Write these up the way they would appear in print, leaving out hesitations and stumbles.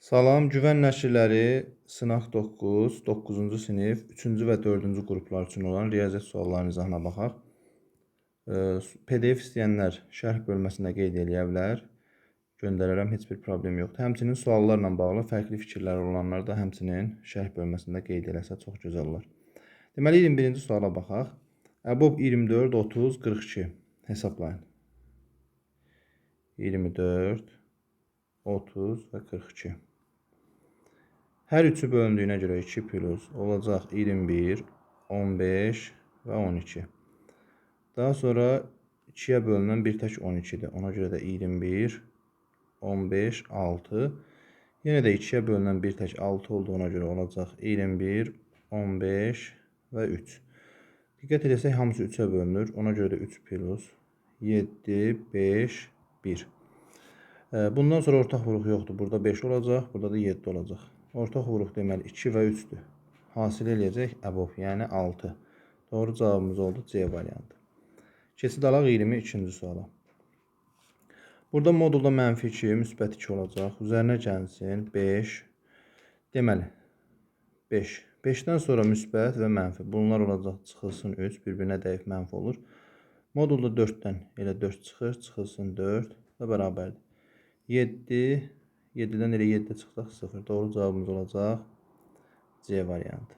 Salam, Güvən nəşrləri sınaq 9, 9-cu sinif, 3-cü və 4-cü qruplar üçün olan riyaziyyat suallarının izahına baxaq. PDF istəyənlər şərh bölməsində qeyd edə bilər. Göndərərəm, heç bir problem yoxdur. Həmçinin suallarla bağlı fərqli fikirləri olanlar da həmçinin şərh bölməsində qeyd eləsə çox gözəl olar. Deməli, 21-ci suala baxaq. Əbob 24, 30, 42 hesablayın. 24, 30 və 42. Hər üçü bölündüyünə görə 2 plus olacaq 21, 15 və 12. Daha sonra 2-yə bölünən bir tək 12-dir. Ona görə də 21, 15, 6. Yenə də 2-yə bölünən bir tək 6 olduğuna görə olacaq 21, 15 və 3. Diqqət edəsək, hamısı 3-ə bölünür. Ona görə də 3 plus 7, 5, 1. Bundan sonra ortaq vuruq yoxdur. Burada 5 olacaq, burada da 7 olacaq. Ortaq vuruq deməli 2 və 3-dür. Hasil eləyəcək əbob, yəni 6. Doğru cavabımız oldu C variantı. Keçid alaq 22-ci suala. Burada modulda -2, müsbət 2 olacaq. Üzərinə gəlsin 5. Deməli 5. 5-dən sonra müsbət və mənfi. Bunlar olacaq, çıxılsın 3, bir-birinə dəyib mənfi olur. Modulda 4-dən elə 4 çıxır, çıxılsın 4 və bərabərdir. 7, 7-dən elə 7 çıxsaq 0. Doğru cavabımız olacaq C variantı.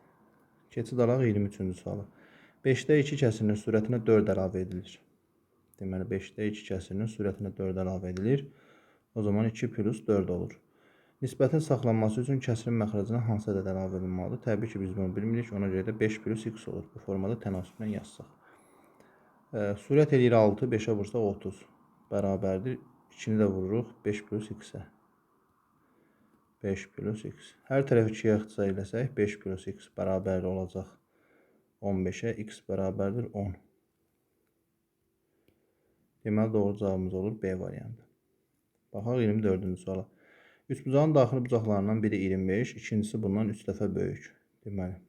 Keçid alaq 23-cü suala. 5-də 2 kəsirinin sürətinə 4 əlavə edilir. Deməli 5-də 2 kəsirinin sürətinə 4 əlavə edilir. O zaman 2 plus 4 olur. Nisbətin saxlanması üçün kəsirin məxrəcinə hansı ədəd əlavə edilməlidir? Təbii ki, biz bunu bilmirik. Ona görə də 5 plus x olur. Bu formada tənasüblə yazsaq. Sürət eləyir 6, 5-ə vursaq 30. Bərabərdir. 2-ni də vururuq 5 plus x-ə. 5 plus x. Hər tərəfi 2-yə ixtisar eləsək 5 plus x bərabərli olacaq 15-ə. X bərabərdir 10. Deməli, doğru cavabımız olur B variantı. Baxaq 24-cü suala. Üçbucağın daxili bucaqlarından biri 25, ikincisi bundan 3 dəfə böyük. Deməli,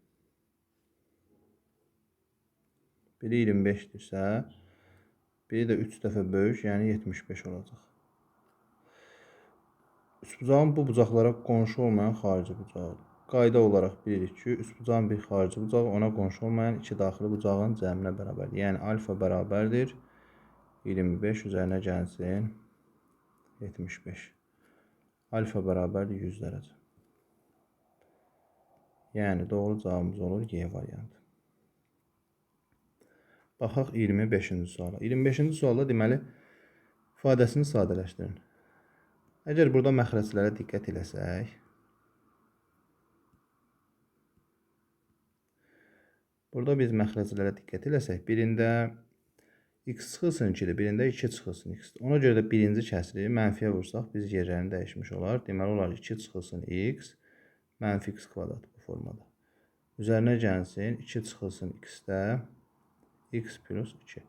biri 25-dirsə, biri də 3 dəfə böyük, yəni 75 olacaq. Üçbucağın bu bucaqlara qonşu olmayan xarici bucağı. Qayda olaraq bilirik ki, üçbucağın bir xarici bucağı ona qonşu olmayan iki daxili bucağın cəminə bərabərdir. Yəni, alfa bərabərdir 25, üzərinə gəlsin 75. Alfa bərabərdir 100 dərəcə. Yəni, doğru cavabımız olur G variantı. Baxaq 25-ci suala. 25-ci sualda deməli, ifadəsini sadələşdirin. Əgər burada məxrəclərə diqqət eləsək, burada biz məxrəclərə diqqət eləsək, birində x çıxılsın 2-dir, birində 2 çıxılsın x-dir. Ona görə də birinci kəsiri mənfiyə vursaq, biz yerlərini dəyişmiş olar. Deməli, olar 2 çıxılsın x, mənfi x kvadrat bu formada. Üzərinə gəlsin, 2 çıxılsın x-də, x plus 2.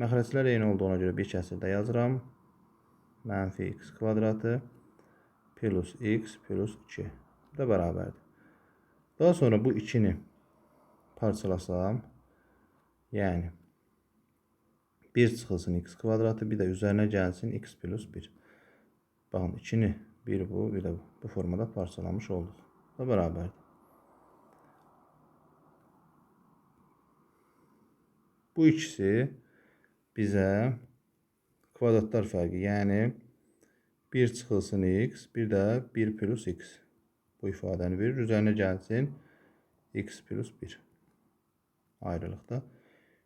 Məxrəclər eyni olduğuna görə bir kəsirdə yazıram. Mənfi x kvadratı plus x plus 2 da bərabərdir. Daha sonra bu 2-ni parçalasam, yəni 1 çıxılsın x kvadratı, bir də üzərinə gəlsin x plus 1. Baxın, 2-ni bir bu, bir də bu formada parçalamış olduq. Da bərabərdir. Bu ikisi bizə kvadratlar fərqi, yəni 1 çıxılsın x, bir də 1 plus x bu ifadəni verir. Üzərinə gəlsin x plus 1 ayrılıqda.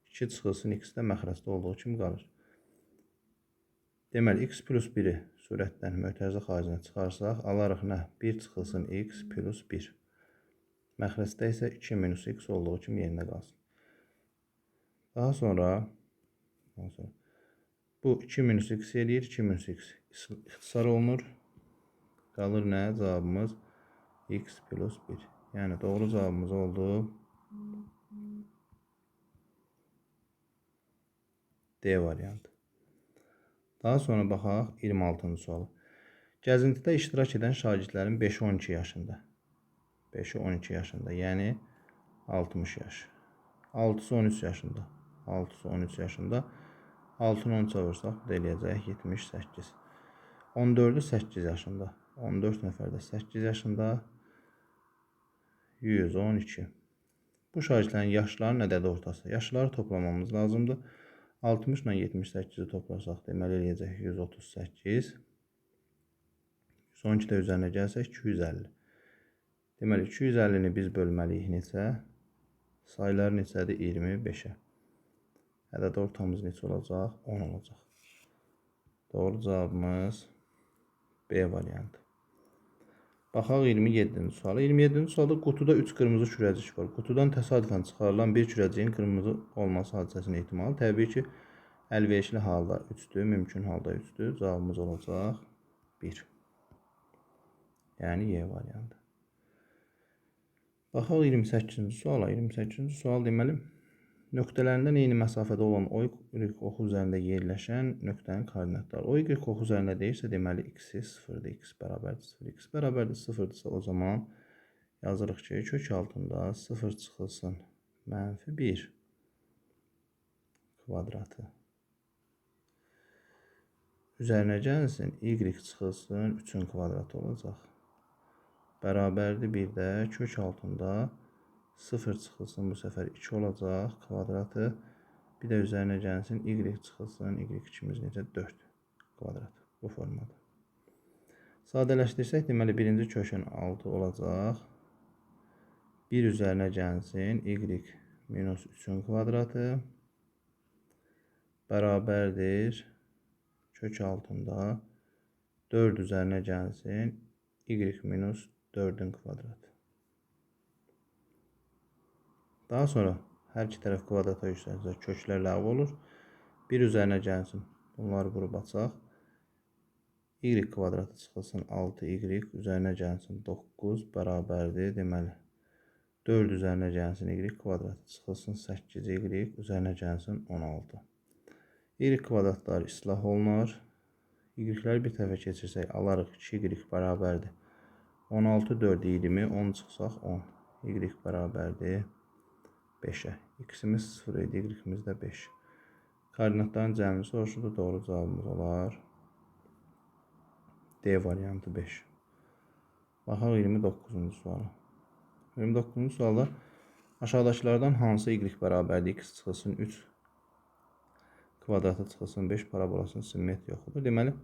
2 çıxılsın x də məxrəcdə olduğu kimi qalır. Deməli, x plus 1-i sürətdən mötərizə xaricinə çıxarsaq, alarıq nə? 1 çıxılsın x plus 1. Məxrəcdə isə 2 minus x olduğu kimi yerində qalsın. Daha sonra bu 2 minus x eləyir, 2 minus x ixtisar olunur. Qalır nə? Cavabımız x plus 1. Yəni, doğru cavabımız oldu D variantı. Daha sonra baxaq 26-cı suala. Gəzintidə iştirak edən şagirdlərin 5-i 12 yaşında. 5-i 12 yaşında, yəni 60 yaş. 6-sı 13 yaşında. 6-sı 13 yaşında. 6-nı 13-ə vursaq, bu da eləyəcək 78. 14-ü 8 yaşında. 14 nəfər də 8 yaşında. 112. Bu şagirdlərin yaşları nədədir ortası? Yaşları toplamamız lazımdır. 60 ilə 78-i toplasaq, deməli eləyəcək 138. 112 də üzərinə gəlsək 250. Deməli 250-ni biz bölməliyik neçə? Sayılar neçədir? 25-ə. Ədəd ortamız neçə olacaq? 10 olacaq. Doğru cavabımız B variantı. Baxaq 27-ci suala. 27-ci sualda qutuda 3 qırmızı kürəcik var. Qutudan təsadüfən çıxarılan bir kürəciyin qırmızı olması hadisəsinin ehtimalı təbii ki, əlverişli halda 3-dür, mümkün halda 3-dür. Cavabımız olacaq 1. Yəni Y variantı. Baxaq 28-ci suala. 28-ci sual deməli, nöqtələrindən eyni məsafədə olan O, Y oxu üzərində yerləşən nöqtənin koordinatları. O, Y oxu üzərində deyirsə, deməli, x-i 0-dır, x bərabərdir 0. X bərabərdir 0-dırsa, o zaman yazırıq ki, kök altında 0 çıxılsın -1 kvadratı. Üzərinə gəlsin, y çıxılsın 3-ün kvadratı olacaq. Bərabərdir bir də kök altında 0 çıxılsın, bu səfər 2 olacaq kvadratı. Bir də üzərinə gəlsin, y çıxılsın, y2-miz necə? 4 kvadrat. Bu formada. Sadələşdirsək, deməli, birinci kökün 6 olacaq. 1 üzərinə gəlsin, y minus 3-ün kvadratı. Bərabərdir kök altında 4 üzərinə gəlsin, y minus 4-ün kvadratı. Daha sonra hər iki tərəf kvadrata yüksələcək, köklər ləğv olur. 1 üzərinə gəlsin, bunları qrup açaq. Y kvadratı çıxılsın 6y, üzərinə gəlsin 9, bərabərdir, deməli. 4 üzərinə gəlsin, y kvadratı çıxılsın 8y, üzərinə gəlsin 16. Y kvadratlar islah olunar. Y-ləri bir tərəfə keçirsək, alarıq 2y bərabərdir. 16, 4, 20, 10 çıxsaq 10. Y bərabərdir 5-ə. X-imiz 0 idi, y-imiz də 5. Koordinatların cəmini soruşuldu. Doğru cavabımız olar D variantı 5. Baxaq 29-cu suala. 29-cu sualda aşağıdakılardan hansı y bərabərdir? X çıxılsın 3 kvadratı çıxılsın 5 parabolasının simmetri yoxudur. Deməli,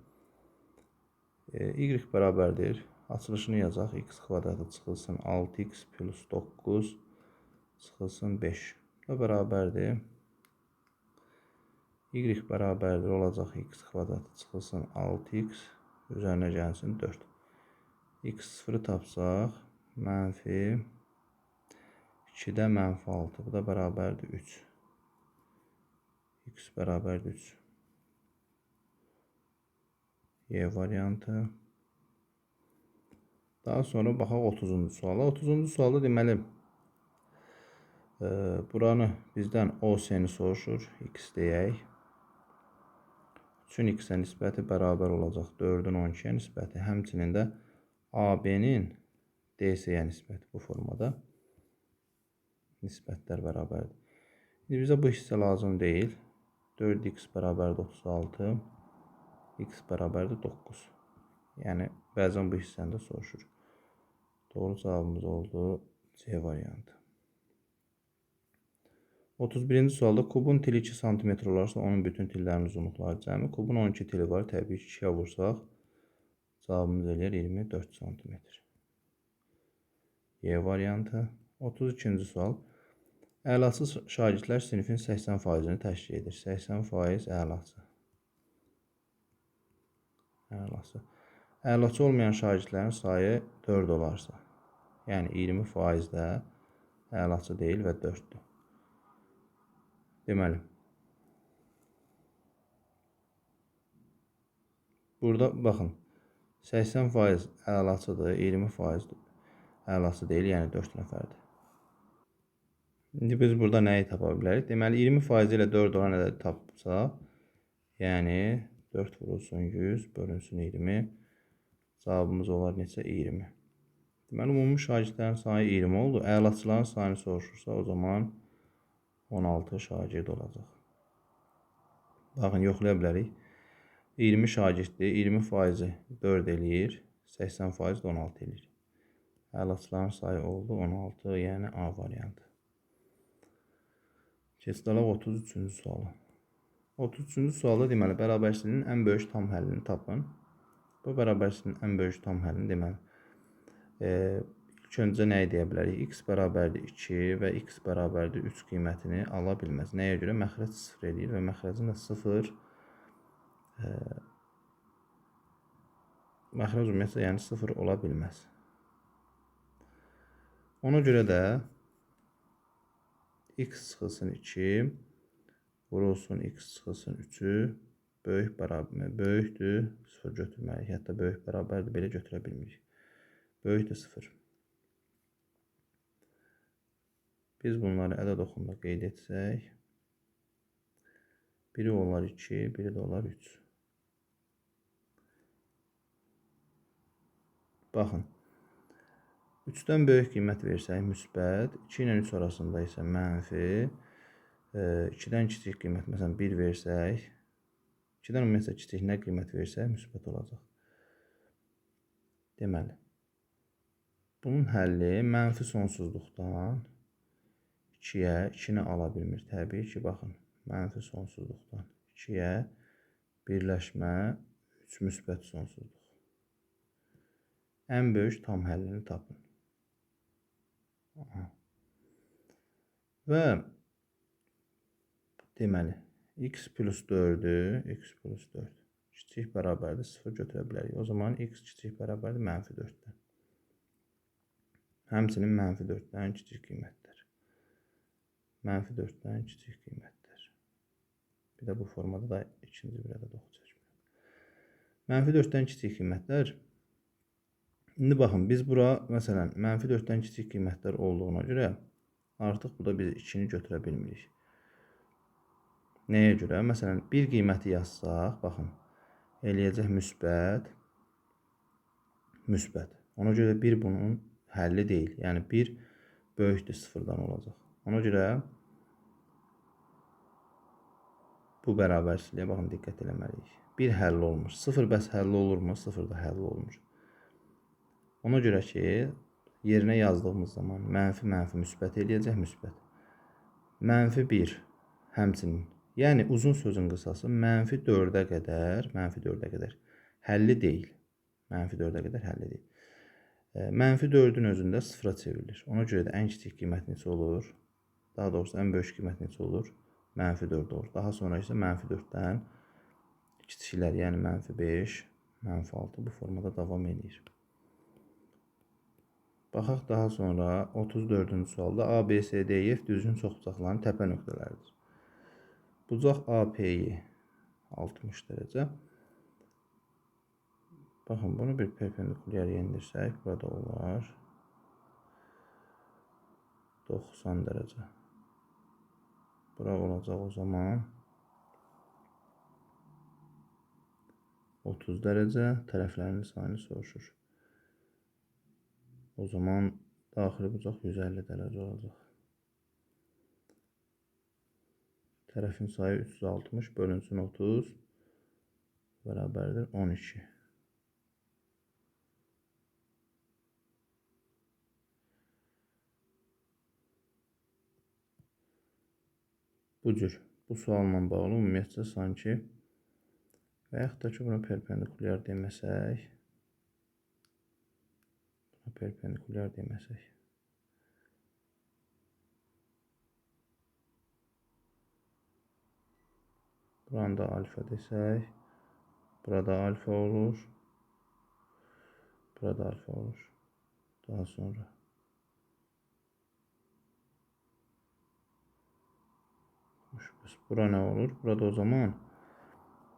y bərabərdir. Açılışını yazaq. X kvadratı çıxılsın 6x plus 9 çıxılsın 5. Bu da bərabərdir. Y bərabərdir olacaq x kvadratı çıxılsın 6x üzərinə gəlsin 4. X0-ı tapsaq mənfi 2-də mənfi 6. Bu da bərabərdir 3. X bərabərdir 3. Y variantı. Daha sonra baxaq 30-cu suala. 30-cu sualda deməli, buranı bizdən OS-ni soruşur. X deyək. 3-ün x-ə nisbəti bərabər olacaq 4-ün 12-yə nisbəti. Həmçinin də AB-nin DC-yə nisbəti bu formada. Nisbətlər bərabərdir. Bizə bu hissə lazım deyil. 4x bərabərdir 36. X bərabərdir 9. Yəni, bəzən bu hissəni də soruşur. Doğru cavabımız oldu C variantı. 31-ci sualda kubun tili 2 cm olarsa onun bütün tillərinin uzunluqları cəmi. Kubun 12 tili var. Təbii ki, 2-yə vursaq cavabımız eləyər 24 cm. Y variantı. 32-ci sual. Əlaçı şagirdlər sinifin 80%-ni təşkil edir. 80% əlaçı. Əlaçı olmayan şagirdlərin sayı 4 olarsa, yəni 20% də əlaçı deyil və 4-dür. Deməli, burada baxın, 80% əlaçıdır, 20% əlaçı deyil, yəni 4 nəfərdir. İndi biz burada nəyi tapa bilərik? Deməli, 20% ilə 4 olan ədədi tapsaq, yəni 4 vurulsun 100, bölünsün 20, cavabımız olar neçə? 20. Deməli, ümumi şagirdlərin sayı 20 oldu. Əlaçıların sayını soruşursa, o zaman 16 şagird olacaq. Baxın, yoxlaya bilərik. 20 şagirddir, 20%-i 4 eləyir, 80% də 16 edir. Əlaçların sayı oldu 16, yəni A variantı. Keçdalaq 33-cü suala. 33-cü sualda deməli, bərabərsizliyin ən böyük tam həllini tapın. Bu bərabərsizliyin ən böyük tam həllini deməli, ilk öncə nəyi deyə bilərik? X bərabərdir 2 və X bərabərdir 3 qiymətini ala bilməz. Nəyə görə? Məxrəc 0 edir və məxrəcin də 0 məxrəc ümumiyyətlə yəni 0 ola bilməz. Ona görə də X çıxılsın 2 vurulsun X çıxılsın 3'ü böyükdür 0 götürməliyik. Hətta böyük bərabərdir belə götürə bilmirik. Böyükdür 0. Biz bunları ədəd oxunda qeyd etsək, biri olar 2, biri də olar 3. Baxın, 3-dən böyük qiymət versək müsbət, 2 ilə 3 arasında isə mənfi, 2-dən kiçik qiymət, məsələn 1 versək, 2-dən ümumiyyətlə kiçik nə qiymət versək müsbət olacaq. Deməli, bunun həlli mənfi sonsuzluqdan 2-yə, 2-ni ala bilmir. Təbii ki, baxın, mənfi sonsuzluqdan 2-yə birləşmə 3 müsbət sonsuzluq. Ən böyük tam həllini tapın. Və deməli, x plus 4'ü, x plus 4 kiçik bərabərdir 0 götürə bilərik. O zaman x kiçik bərabərdir mənfi 4'dən. Həmçinin mənfi 4'dən kiçik qiymətlər. Mənfi 4'dən kiçik qiymətlər. Bir də bu formada da ikinci bir ədəd oxu çəkmiyor. Mənfi 4'dən kiçik qiymətlər. İndi baxın, biz bura məsələn mənfi 4'dən kiçik qiymətlər olduğuna görə artıq burada biz 2'ni götürə bilmirik. Nəyə görə? Məsələn, bir qiyməti yazsaq, baxın, eləyəcək müsbət, müsbət. Ona görə 1 bunun həlli deyil. Yəni 1 böyükdür 0'dan olacaq. Ona görə bu bərabərsizliyə baxın, diqqət eləməliyik. 1 həlli olmur. 0 bəs həlli olurmu? 0 da həlli olmur. Ona görə ki, yerinə yazdığımız zaman mənfi müsbət eləyəcək müsbət. Mənfi 1 həmçinin. Yəni uzun sözün qısası mənfi 4'ə qədər həlli deyil. Mənfi 4'ə qədər həlli deyil. Mənfi 4'ün özündə 0'a çevrilir. Ona görə də ən kiçik qiymət neçə olur? Daha doğrusu ən böyük qiymət neçə olur? Mənfi 4 olur. Daha sonra isə mənfi 4'dən kiçiklər, yəni mənfi 5, mənfi 6 bu formada davam edir. Baxaq daha sonra 34-cü sualda A, B, C, D, E düzgün çoxbucaqların təpə nöqtələridir. Bucaq AP'yi 60 dərəcə. Baxın, bunu bir perpendikulyar yendirsək, burada olar 90 dərəcə. Bura olacaq o zaman 30 dərəcə, tərəflərinin sayını soruşur. O zaman daxili bucaq 150 dərəcə olacaq. Tərəfin sayı 360 bölünsün 30 bərabərdir 12. Bu cür. Bu sualla bağlı ümumiyyətcə sanki və yaxud da ki, buna perpendikulyar deməsək, buranda alfa desək, burada alfa olur, burada alfa olur. Daha sonra bura nə olur? Burada o zaman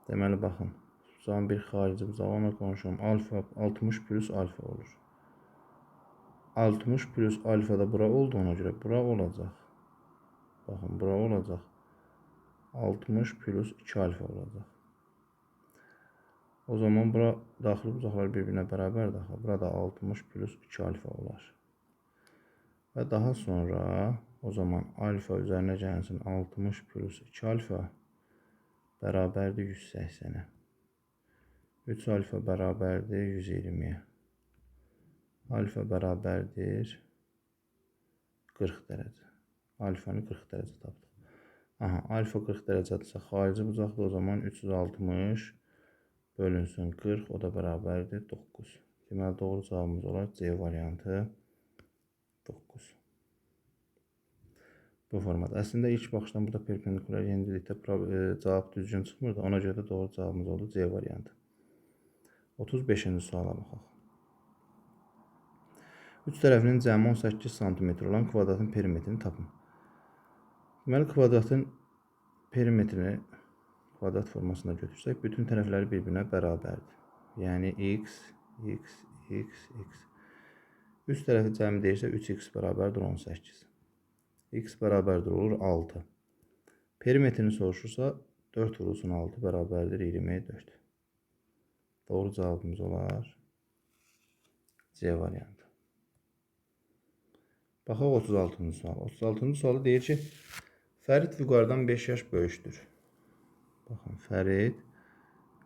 deməli baxın, bucağın bir xarici bucağı ona konuşuyorum. Alfa 60 plus alfa olur. 60 plus alfa da bura olduğuna görə bura olacaq. Baxın, bura olacaq. 60 plus 2 alfa olacaq. O zaman bura daxili bucaqlar bir-birinə bərabərdir. Burada 60 plus 2 alfa olar. Və daha sonra o zaman alfa üzərinə gəlsin 60 plus 2 alfa bərabərdir 180'ə. 3 alfa bərabərdir 120'yə. Alfa bərabərdir 40 dərəcə. Alfanı 40 dərəcə tapdıq. Aha, alfa 40 dərəcədirsə xarici bucaqda o zaman 360 bölünsün 40, o da bərabərdir 9. Deməli, doğru cavabımız olar C variantı 9. Bu formada. Əslində ilk baxışdan burada perpendikular yenilikdə cavab düzgün çıxmırdı. Ona görə də doğru cavabımız oldu C variantı. 35-ci suala baxaq. 3 tərəfinin cəmi 18 cm olan kvadratın perimetrini tapın. Deməli, kvadratın perimetrini kvadrat formasına götürsək, bütün tərəfləri bir-birinə bərabərdir. Yəni, x, x, x, x. Üst tərəfi cəmi deyirsə, 3x bərabərdir 18. X bərabərdir olur 6. Perimetrini soruşursa, 4 vurulsun 6 bərabərdir 24. Doğru cavabımız olar C variantı. Baxaq 36-cı sual. 36-cı sualı deyir ki, Fərid Vüqardan 5 yaş böyükdür. Baxın, Fərid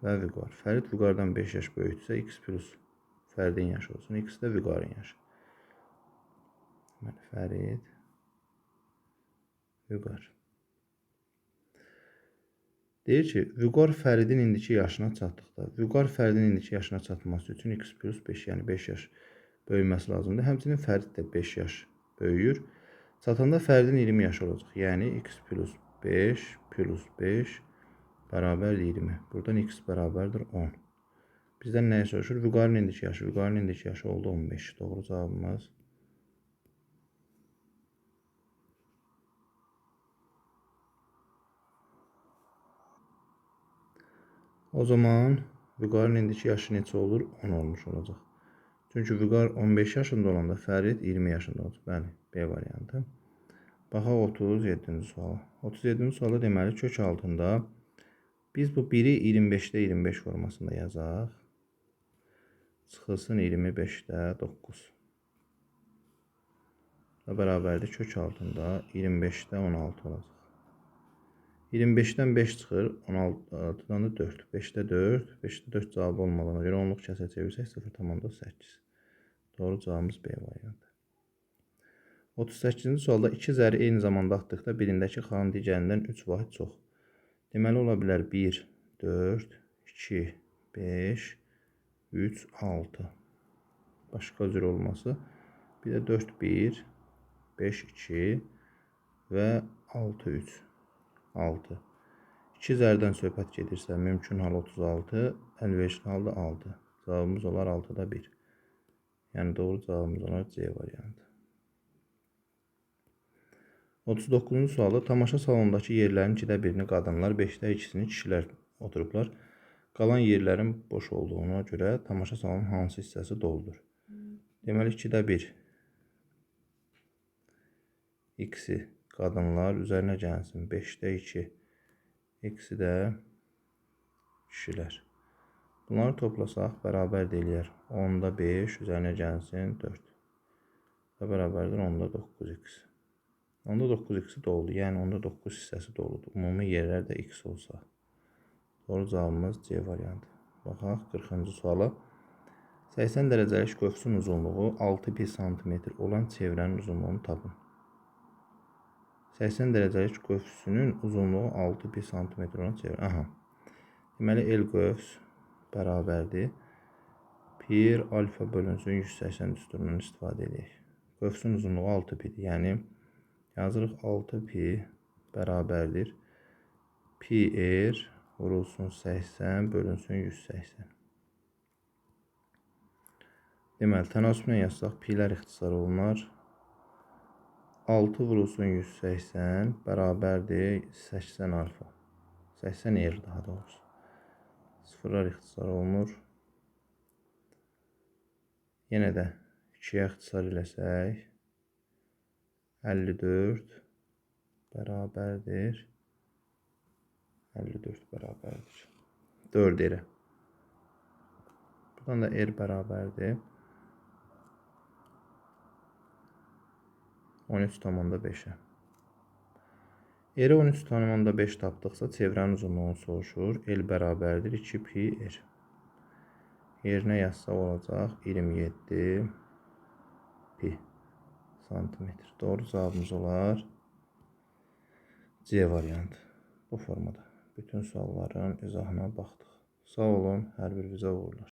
və Vüqar. Fərid Vüqardan 5 yaş böyükdürsə, x plus Fəridin yaşı olsun. X də Vüqarın yaşı. Fərid, Vüqar. Deyir ki, Vüqar Fəridin indiki yaşına çatdıqda, Vüqar Fəridin indiki yaşına çatması üçün x plus 5, yəni 5 yaş böyüməsi lazımdır. Həmçinin Fərid də 5 yaş böyüyür. Çatanda Fəridin 20 yaşı olacaq. Yəni, x plus 5 bərabər 20. Buradan x bərabərdir 10. Bizdən nəyə soruşur? Vüqarın indiki yaşı. Vüqarın indiki yaşı oldu 15. Doğru cavabımız o zaman Vüqarın indiki yaşı neçə olur? 10 olmuş olacaq. Çünki Vüqar 15 yaşında olanda Fərid 20 yaşında olacaq. Bəli, B variantı. Baxaq 37-ci suala. 37-ci sualda deməli kök altında biz bu 1-i 25-də 25 formasında yazaq. Çıxılsın 25-də 9. Və bərabərdir kök altında 25-də 16 olacaq. 25-dən 5 çıxır, 16-dan da 4. 5-də 4, 5-də 4 cavabı olmadığına görə onluq kəsə çevirsək 0,8. Doğru cavabımız B variantı. 38-ci sualda 2 zəri eyni zamanda atdıqda birindəki xanın digərindən 3 vahid çox. Deməli, ola bilər 1, 4, 2, 5, 3, 6. Başqa cür olması. Bir də 4, 1, 5, 2 və 6, 3. 6. 2 zərdən söhbət gedirsə, mümkün hal 36, əlverişli halda 6. Cavabımız olar 6-da 1. Yəni, doğru cavabımız olar C variantı. 39-cu sualda tamaşa salonundakı yerlərin 2-də birini qadınlar, 5-də 2-sini kişilər oturublar. Qalan yerlərin boş olduğuna görə tamaşa salonunun hansı hissəsi doludur? Deməli, 2-də 1 x-i qadınlar üzərinə gəlsin. 5-də 2 x-i də kişilər. Bunları toplasaq bərabər deyilər. 10-da 5 üzərinə gəlsin 4. Və bərabərdir 10-da 9x. 10-da 9x doludur. Yəni, 10-da 9 hissəsi doludur. Ümumi yerlər də x olsa. Doğru cavabımız C variantı. Baxaq 40-cı suala. 80 dərəcəlik qövsün uzunluğu 6 pi cm olan çevrənin uzunluğunu tapın. 80 dərəcəlik qövsünün uzunluğu 6 pi cm olan çevrə. Aha. Deməli, L qövs bərabərdir. Pi alfa bölünsün 180 düsturundan istifadə edək. Qövsün uzunluğu 6 pidir. Yəni, yazırıq 6 pi bərabərdir. Pi r vurulsun 80 bölünsün 180. Deməli, tənasüblə yazsaq, pilər ixtisar olunar. 6 vurulsun 180 bərabərdir 80 alfa. 80 r daha doğrusu. Sıfırlar ixtisar olunur. Yenə də 2-yə ixtisar eləsək, 54 bərabərdir 4 r. Buradan da r bərabərdir 13,5-ə. R-i 13,5 tapdıqsa çevrənin uzunluğunu soruşur. L bərabərdir 2 pi r. Yerinə yazsaq olacaq 27 pi santimetr. Doğru cavabımız olar C variantı. Bu formada bütün sualların izahına baxdıq. Sağ olun, hər birinizə uğurlar.